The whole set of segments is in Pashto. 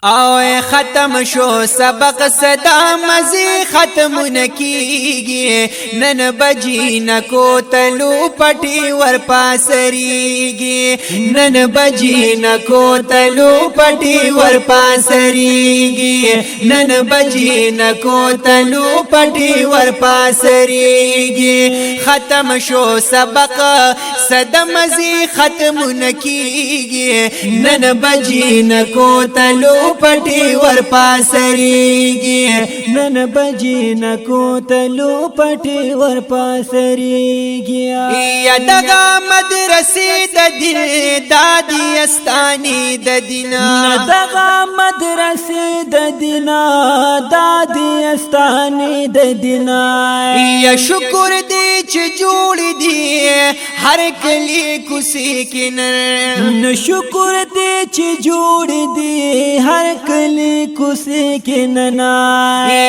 او ختم شو سبق صدا مزی ختم نکیگی نن بجی نکو تلو پٹی ور پاسریگی نن بجی نکو تلو پٹی ور پاسریگی نن بجی نکو تلو پٹی ور پاسریگی ختم شو سبق صدا مزی ختم نکیگی نن بجی نکو تلو پٹی ور پاسریگی نن بجی نکو تلو پٹی ور پاسریگی یا دغا مدرسی د دین دادی استانی د دینا دغا مدرسی د دینا دادی استانی د دینا یا شکر دی چې جوړ دی هر کلی کوسی کینر شکر دی چې جوړ دی ہر کلی کوسی کی ننا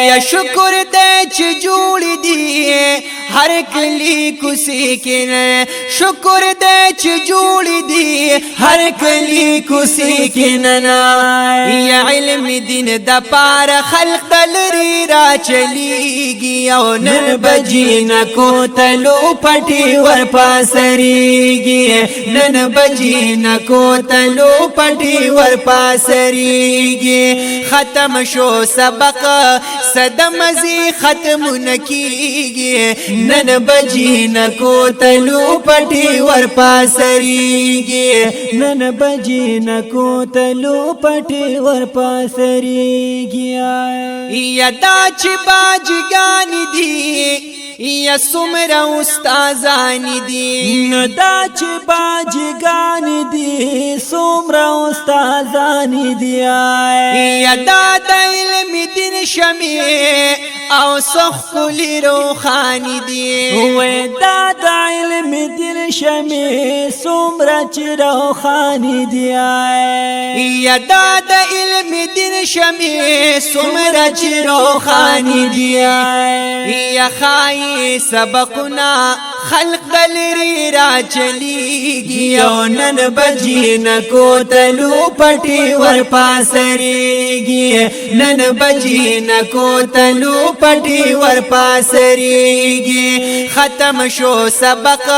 یا شکر دے چې جوړ دی ہر کلی کوسی کی ننا شکر دے چې جوړ دی ہر کلی کوسی کی ننا یا علم دین د پار خلق دلری را چلیگی او نن بجی نکو تلو پٹی ور پاسریگی نن بجی نکو تلو پٹی ور پاسریگی ختم شو سبق صدا مزی ختم نکیگی نن بجی نکو تلو پٹی ور پاسریگی نن بجی نکو تلو پٹی ور پاسریگی یا دا چی باجگانی دی یا سمرا استازانی دی دا چی باجگانی دی سمرا استازانی دی یا دا دا علم دین شمی او سخ کلی روخانی دی دا دا علم دین شمی سمرا چی روخانی دی یا دا دا علم دین شمی سمرا چی روخانی دی یا خائی سبقنا خلق دلری را چلیگی او نن بجی نکو تلو پٹی ور پاسریگی نن بجی نکو تلو پٹی ور پاسریگی ختم شو سبق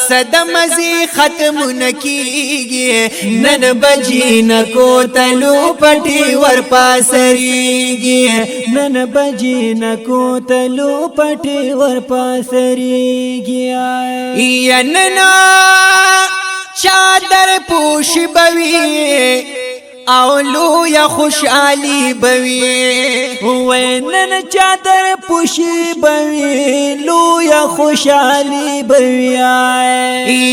صدا مزی ختم نکیگی نن بجی نکو تلو پٹی ور پاسریگی نن بجی نکو تلو پٹی ور پاسریگی یا ننا چادر پوش بوی اولو یا خوشحالی بوی نن چادر پوشی بوی لو یا خوشحالی بوی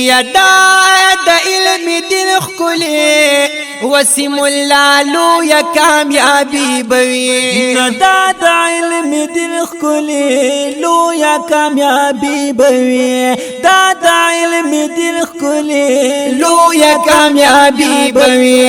یا دا علم دل خکلی وسیم اللہ لو یا کامیابی بوی دا علم دل خکلی لو یا کامیابی بوی دا علم دل خکلی لو یا کامیابی بوی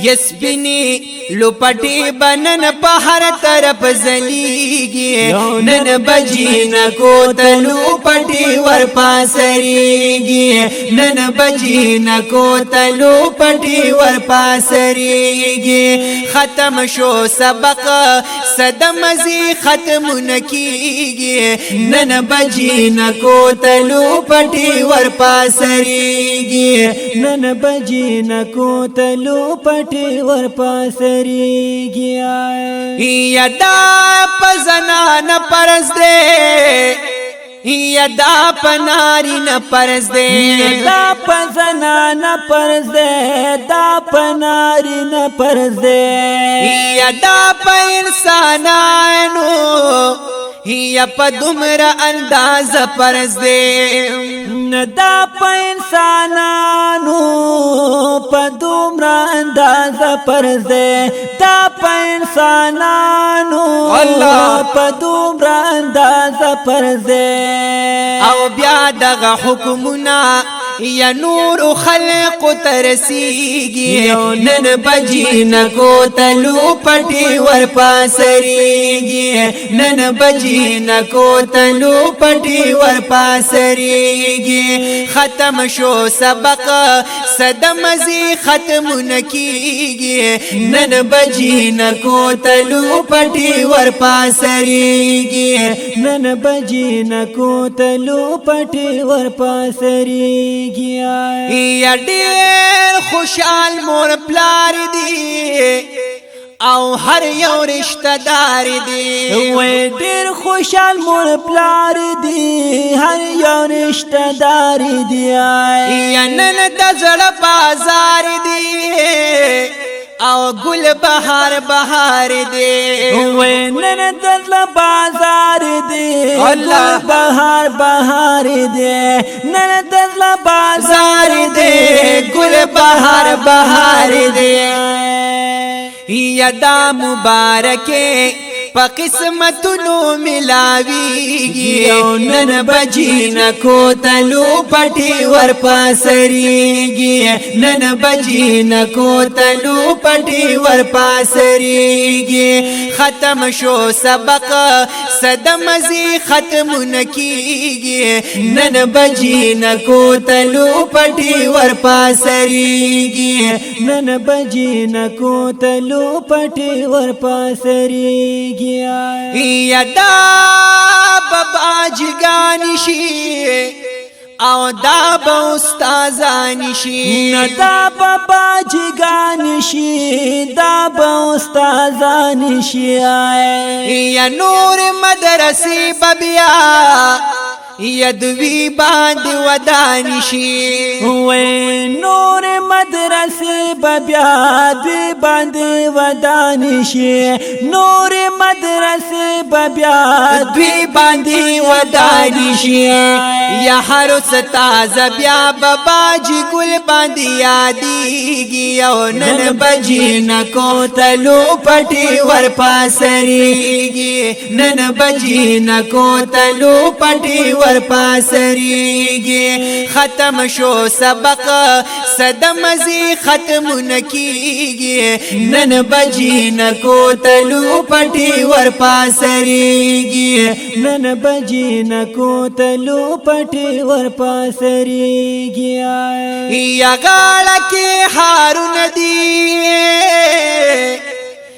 یسبنی لپٹی بنن پہر طرف زلیگی نن بجی نکو تلو پٹی ور پاسریگی نن بجی نکو تلو پٹی ور پاسریگی ختم شو سبق صدا مزی ختم نکیگی نن بجی نکو تلو پٹی ور پاسریگی نن بجی نکو تلو پٹی ور پاسریگی یا دا پزنان پرز دے یا دا پناری ن پرز دے دا پزنان پرز دے دا پناری ن پرز دے یا دا پا انسانانو یا پا دمر انداز پرز دے دا پا انسانانو پا دمر انداز پرز دے دا پا انسانانو پا دمر انداز پرز دے او بیا دغه حکمنا یا نور خلق ترسیگی نن بجی نکو تلو پٹی ور پاسریگی نن بجی نکو تلو پٹی ور پاسریگی ختم شو سبق صدمزی ختم نکیگی نن بجی نکو تلو پٹی ور پاسریگی نن بجی نکو تلو پٹی ور پاسریگی یا ډیر خوشحال مور پلار دی او هر یو رشتہ دار دی وې ډیر خوشحال مور پلار دی هر یو رشتہ دار دی یا نن د زړه بازار دی او گل بهار بهار دی وې نن د بازار دی گل بهار بهار دی نن د بازار دی گل بهار بهار دی یا دا مبارکه پا قسمتنو ملاویگی نن بجی نکو تلو پٹی ور پاسریگی نن بجی نکو تلو پٹی ور پاسریگی ختم شو سبق صدمزی ختم نکیگی نن بجی نکو تلو پٹی ور پاسریگی نن بجی نکو تلو پٹی ور پاسریگی یا دا بابا جگانی شی او دا با استازانی شی دا بابا جگانی شی دا با استازانی شی یا نور مدرسی ببیا یا دوی باندې ودانی شي وې نور مدرسې بیا دوی باندې ودانی شي نور مدرسې بیا دوی باندې ودانی شي یا هر ستاز بیا بابا جی ګل باندې یادېږي او نن بجی نکو تلو پټي ور پاسريږي نن بجی نکو تلو پټي ور پاسریگی ختم شو سبق صدمزی ختم نکیگی نن بجی نکو تلو پٹی ور پاسریگی نن بجی نکو تلو پٹی ور پاسریگی یا غاڑا کی حارون دی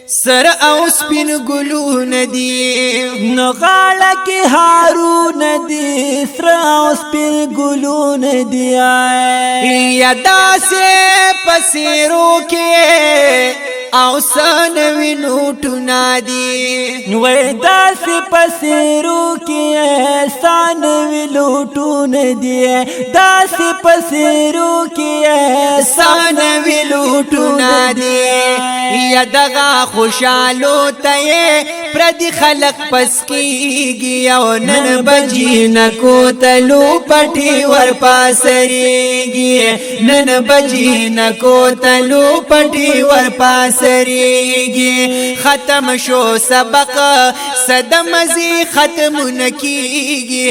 سر او سپین گلون دی نو غاړه کې هارون دی سر او سپین گلون دی یا داسې پسیرو کې او سنوی نوټونه دي وې داسې پسیرو کې سنوی لوټونه دي داسې پسیرو کې سنوی لوټونه دي یا دغه خوشالو ته پردي خلق پس کیږي او نن بجی نکو تلو پټي ور پاسريږي نن بجی نکو تلو پټي ور پاسريږي ختم شو سبق صدمزي ختم نکيږي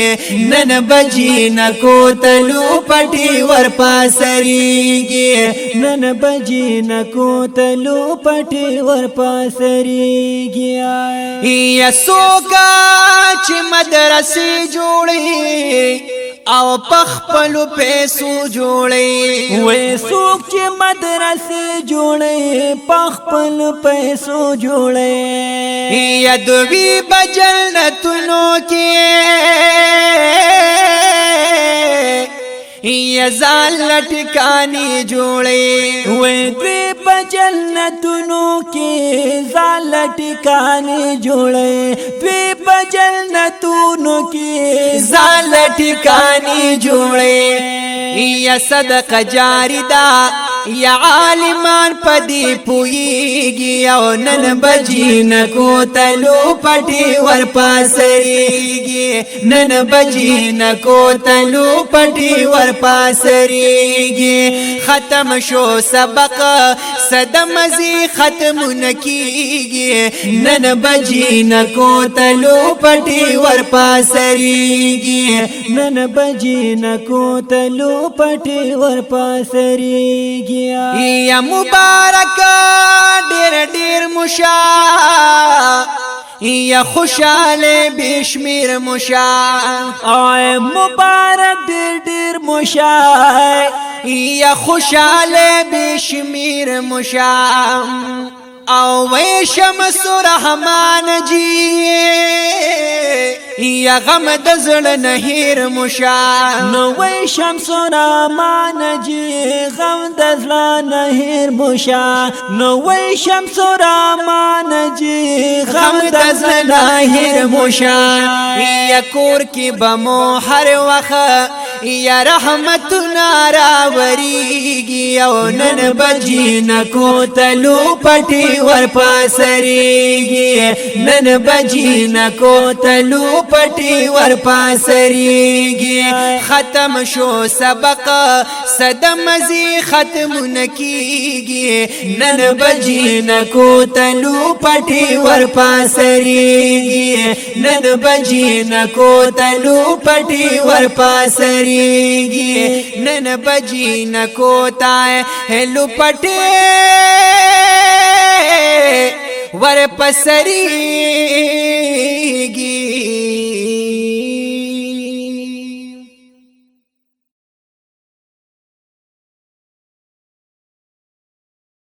نن بجی نکو تلو پټي ور پاسريږي نن بجی نکو تلو پټي ور پاسريږي یا سوکا چې مدرسې جوړي او پخپلو پیسو جوړي وې څوک چې مدرسې جوړي پخپلو پیسو جوړي یا دوی بجنتونو کې یا ځان لټکاني جوړي وې دوی بجنتونو کې ځان لټکاني جوړي دوی بجنتونو کې ځان لټکاني جوړي یا صدقه جاری دا یا عالمان پدی پویږي پسریږي او نن بجی نکو تلو پټي ور پاسریږي نن بجی نکو تلو پټي ور پاسریږي ختم شو سبق صدمزي ختم نکیږي نن بجی نکو تلو پټي ور پاسریږي نن بجی نکو تلو پټي ور پاسریږي یا مبارک ډېر ډېر مشا یا خوشاله بشمیر مشا او مبارک ډېر ډېر مشا یا خوشاله بشمیر مشا او وی شمس رحمان جی یا غم د زړه نه هیر مشا نو وی شمس رحمان جی غم د زړه نه هیر مشا نو وی شمس رحمان جی غم د زړه نه هیر مشا یا کور کی بمو هر وخت یا رحمت ناراوریږي او نن بجی نکو تلو پټي ور پاسریږي نن بجی نکو تلو پټي ور پاسریږي ختم شو سبق صدمزي ختم نکیږي نن بجی نکو تلو پټي ور پاسریږي نن بجی نکو تلو پټي ور پاسریږي نن بجی نکو تای هلو پټي ور پسری